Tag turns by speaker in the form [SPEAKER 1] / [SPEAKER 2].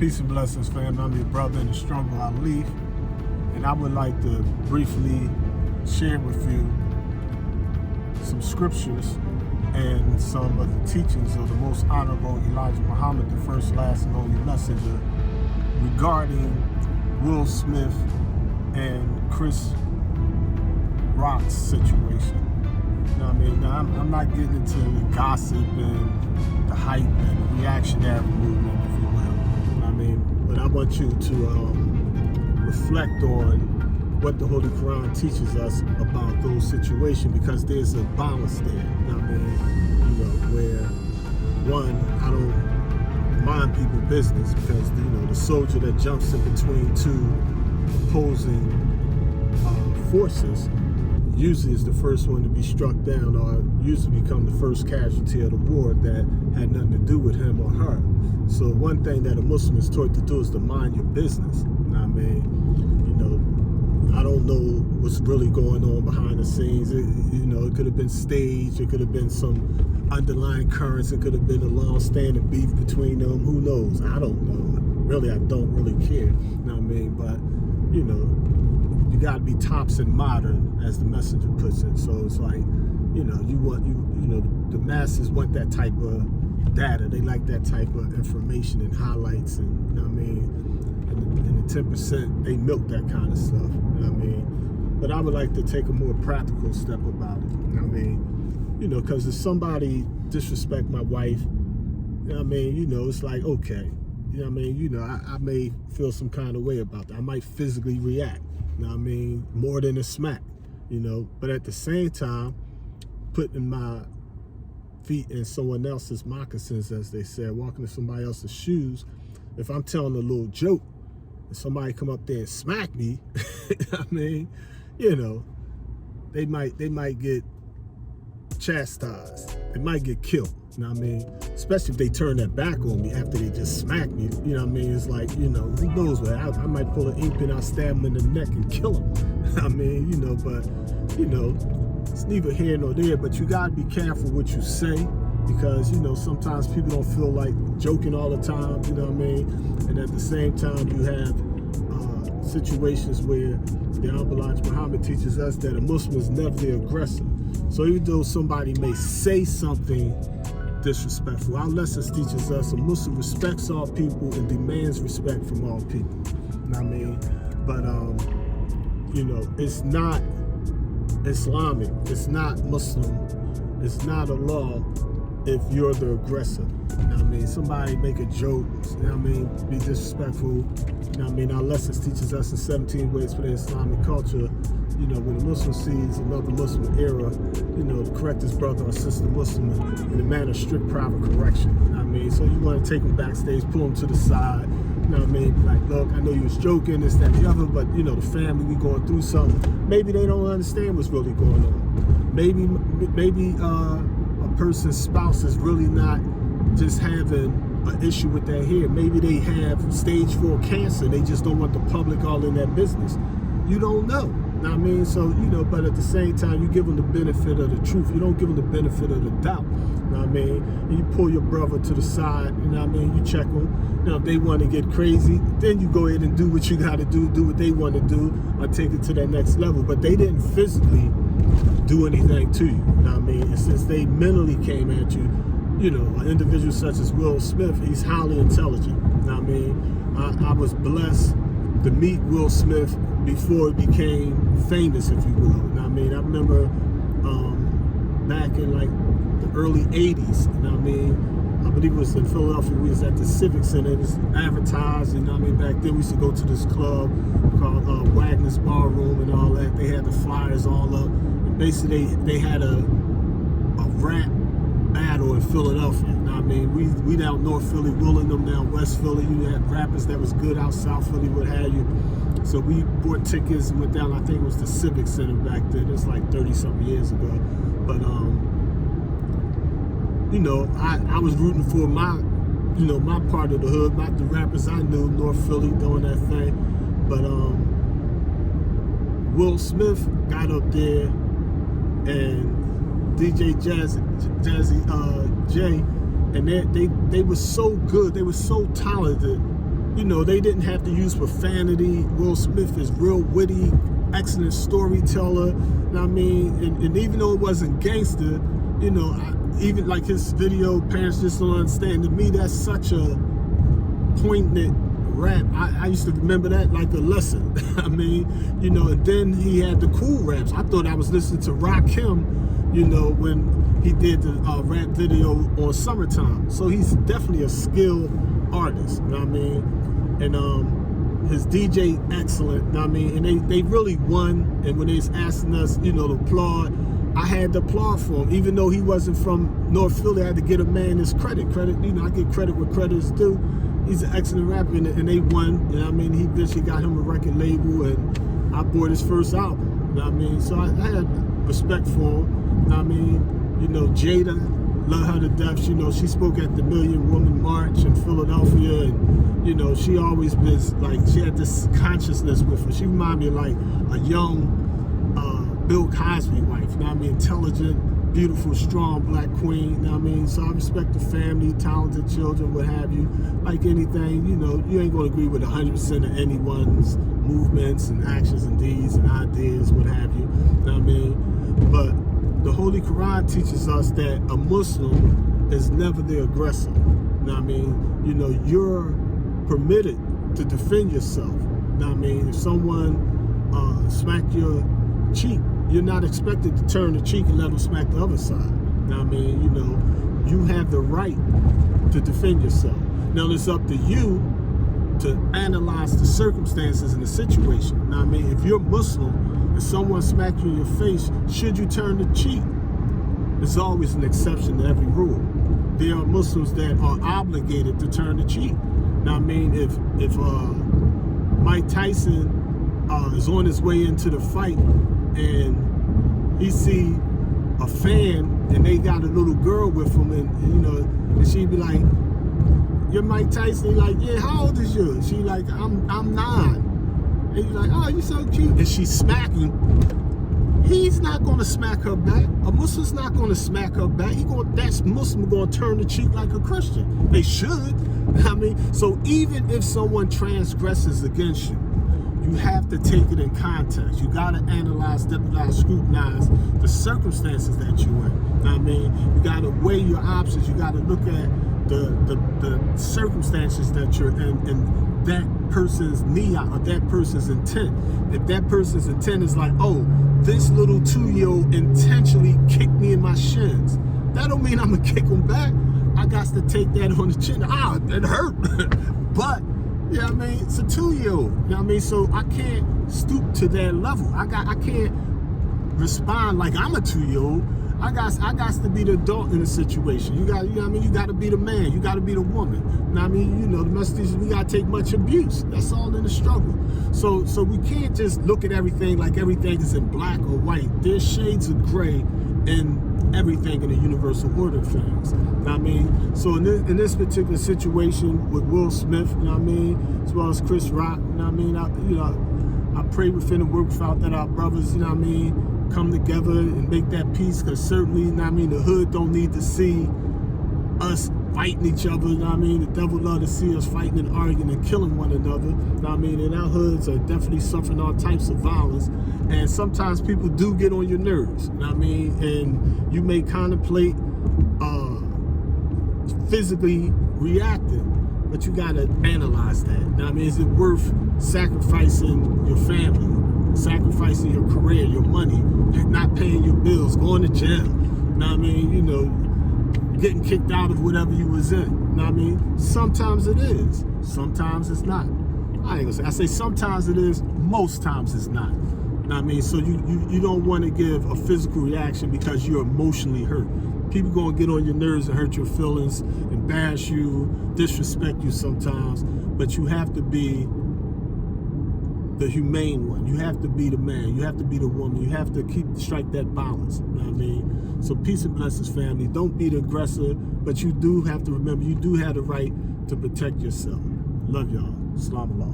[SPEAKER 1] Peace and blessings, fam. I'm your brother in the struggle I leave, and I would like to briefly share with you some scriptures and some of the teachings of the most honorable Elijah Muhammad, the first, last, and only messenger, regarding Will Smith and Chris Rock's situation. You know what I mean? Now, I'm not getting into the gossip and the hype and the reactionary movement, if you will. You know what I mean? But I want you to reflect on what the Holy Quran teaches us about those situations, because there's a balance there. You know what I mean? You know, where one, I don't mind people's business, because the soldier that jumps in between two opposing forces usually is the first one to be struck down, or usually become the first casualty of the war that had nothing to do with him or her. So one thing that a Muslim is taught to do is to mind your business. You know what I mean? I don't know what's really going on behind the scenes. It could have been staged. It could have been some underlying currents. It could have been a long-standing beef between them. Who knows? I don't know. Really, I don't really care. You know what I mean? But, you got to be tops and modern, as the messenger puts it. So it's like, the masses want that type of data. They like that type of information and highlights, and you know what I mean. And the 10%, they milk that kind of stuff. You know what I mean? But I would like to take a more practical step about it. You know what I mean? Because if somebody disrespect my wife, you know what I mean? It's like, okay. You know what I mean? I may feel some kind of way about that. I might physically react. You know what I mean? More than a smack, But at the same time, putting my feet in someone else's moccasins, as they said, walking in somebody else's shoes, if I'm telling a little joke and somebody come up there and smack me, I mean, they might get chastised. They might get killed. You know what I mean? Especially if they turn their back on me after they just smack me. You know what I mean? It's like, who knows what? I might pull an ink pin, I'll stab them in the neck and kill them. I mean, but, it's neither here nor there. But you got to be careful what you say, because, sometimes people don't feel like joking all the time. You know what I mean? And at the same time, you have situations where the Elijah Muhammad teaches us that a Muslim is never the aggressor. So even though somebody may say something disrespectful, our lessons teaches us a Muslim respects all people and demands respect from all people. You know what I mean? But it's not Islamic, it's not Muslim, it's not a law if you're the aggressor. You know what I mean? Somebody make a joke, you know what I mean, be disrespectful. You know what I mean? Our lessons teaches us in 17 ways for the Islamic culture. When a Muslim sees another Muslim error, to correct his brother or sister Muslim in a manner of strict private correction. You know what I mean? So you want to take them backstage, pull them to the side. You know what I mean? Like, look, I know you was joking, this, that, the other, but the family, we going through something. Maybe they don't understand what's really going on. Maybe a person's spouse is really not just having an issue with their hair. Maybe they have stage 4 cancer. They just don't want the public all in their business. You don't know. You know what I mean? So, but at the same time, you give them the benefit of the truth. You don't give them the benefit of the doubt. You know what I mean? And you pull your brother to the side, you know what I mean? You check them. If they want to get crazy, then you go ahead and do what you got to do what they want to do, or take it to that next level. But they didn't physically do anything to you. You know what I mean? And since they mentally came at you, an individual such as Will Smith, he's highly intelligent. You know what I mean? I was blessed to meet Will Smith before he became famous, if you will. You know what I mean? I remember back in like the early 80s, you know what I mean? I believe it was in Philadelphia. We was at the Civic Center. It was advertised, you know what I mean? Back then we used to go to this club called Wagner's Ballroom and all that. They had the flyers all up. And basically they had a rap battle in Philadelphia. You know what I mean? We down North Philly, Willing them down West Philly. You had rappers that was good out South Philly, what have you. So we bought tickets and went down, I think it was the Civic Center back then. It was like 30-something years ago. But, I was rooting for my part of the hood, not the rappers I knew, North Philly doing that thing. But Will Smith got up there and DJ Jazzy J, and they were so good, they were so talented You know, they didn't have to use profanity. Will Smith is real witty, excellent storyteller. You know what I mean? And even though it wasn't gangster, you know, even like his video, Parents Just Don't Understand, to me, that's such a poignant rap. I used to remember that like a lesson. I mean, you know, and then he had the cool raps. I thought I was listening to Rakim, you know, when he did the rap video on Summertime. So he's definitely a skilled artist, you know what I mean? And his DJ excellent, you know what I mean? And they really won. And when they was asking us, you know, to applaud, I had to applaud for him. Even though he wasn't from North Philly, I had to get a man his credit. You know, I get credit where credit is due. He's an excellent rapper, and they won. You know what I mean? He eventually got him a record label, and I bought his first album. You know what I mean? So I had respect for him. You know what I mean? You know, Jada, love her to death. You know, she spoke at the Million Woman March in Philadelphia, and, you know, she always been like, she had this consciousness with her. She reminded me of like a young Bill Cosby wife. You know what I mean? Intelligent, beautiful, strong black queen, you know what I mean? So I respect the family, talented children, what have you. Like anything, you know, you ain't gonna agree with 100% of anyone's movements and actions and deeds and ideas, what have you, you know what I mean? But the Holy Quran teaches us that a Muslim is never the aggressor, you know what I mean? You know, you're permitted to defend yourself, you know what I mean? If someone smack your cheek, you're not expected to turn the cheek and let them smack the other side. Now, I mean, you know, you have the right to defend yourself. Now, it's up to you to analyze the circumstances and the situation. Now, I mean, if you're Muslim and someone smacks you in your face, should you turn the cheek? There's always an exception to every rule. There are Muslims that are obligated to turn the cheek. Now, I mean, if Mike Tyson is on his way into the fight, and he see a fan and they got a little girl with him, and you know, and she be like, "You're Mike Tyson." He like, "Yeah, how old is you?" She like, I'm 9. And he's like, "Oh, you so cute." And she's smacking. He's not gonna smack her back. A Muslim's not gonna smack her back. That Muslim gonna turn the cheek like a Christian. They should. I mean, so even if someone transgresses against you, you have to take it in context. You gotta analyze, scrutinize the circumstances that you're in. You know what I mean? You gotta weigh your options. You gotta look at the circumstances that you're in and that person's niyah or that person's intent. If that person's intent is like, oh, this little 2-year-old intentionally kicked me in my shins, that don't mean I'm gonna kick him back. I got to take that on the chin. It hurt. But you know what I mean? It's a 2-year-old. You know what I mean? So I can't stoop to that level. I can't respond like I'm a 2-year-old. I got to be the adult in the situation. You know what I mean? You got to be the man. You got to be the woman. You know what I mean? You know, the message is we got to take much abuse. That's all in the struggle. So we can't just look at everything like everything is in black or white. There's shades of gray in everything in the universal order of things. You know what I mean? So in this particular situation with Will Smith, you know what I mean, as well as Chris Rock, you know what I mean? I pray within and work without that our brothers, you know what I mean, come together and make that peace, because certainly, you know what I mean, the hood don't need to see us fighting each other, you know what I mean? The devil love to see us fighting and arguing and killing one another, you know what I mean? And our hoods are definitely suffering all types of violence, and sometimes people do get on your nerves, you know what I mean? And you may contemplate physically reacting, but you gotta analyze that. You know what I mean? Is it worth sacrificing your family, sacrificing your career, your money, not paying your bills, going to jail? You know what I mean? You know, getting kicked out of whatever you was in. You know what I mean? Sometimes it is. Sometimes it's not. I ain't gonna say. I say sometimes it is. Most times it's not. You know what I mean? So you don't want to give a physical reaction because you're emotionally hurt. People gonna get on your nerves and hurt your feelings, embarrass you, disrespect you sometimes. But you have to be the humane one. You have to be the man. You have to be the woman. You have to strike that balance. You know what I mean? So peace and blessings, family. Don't be the aggressor, but you do have to remember you do have the right to protect yourself. Love y'all. Salam alaikum.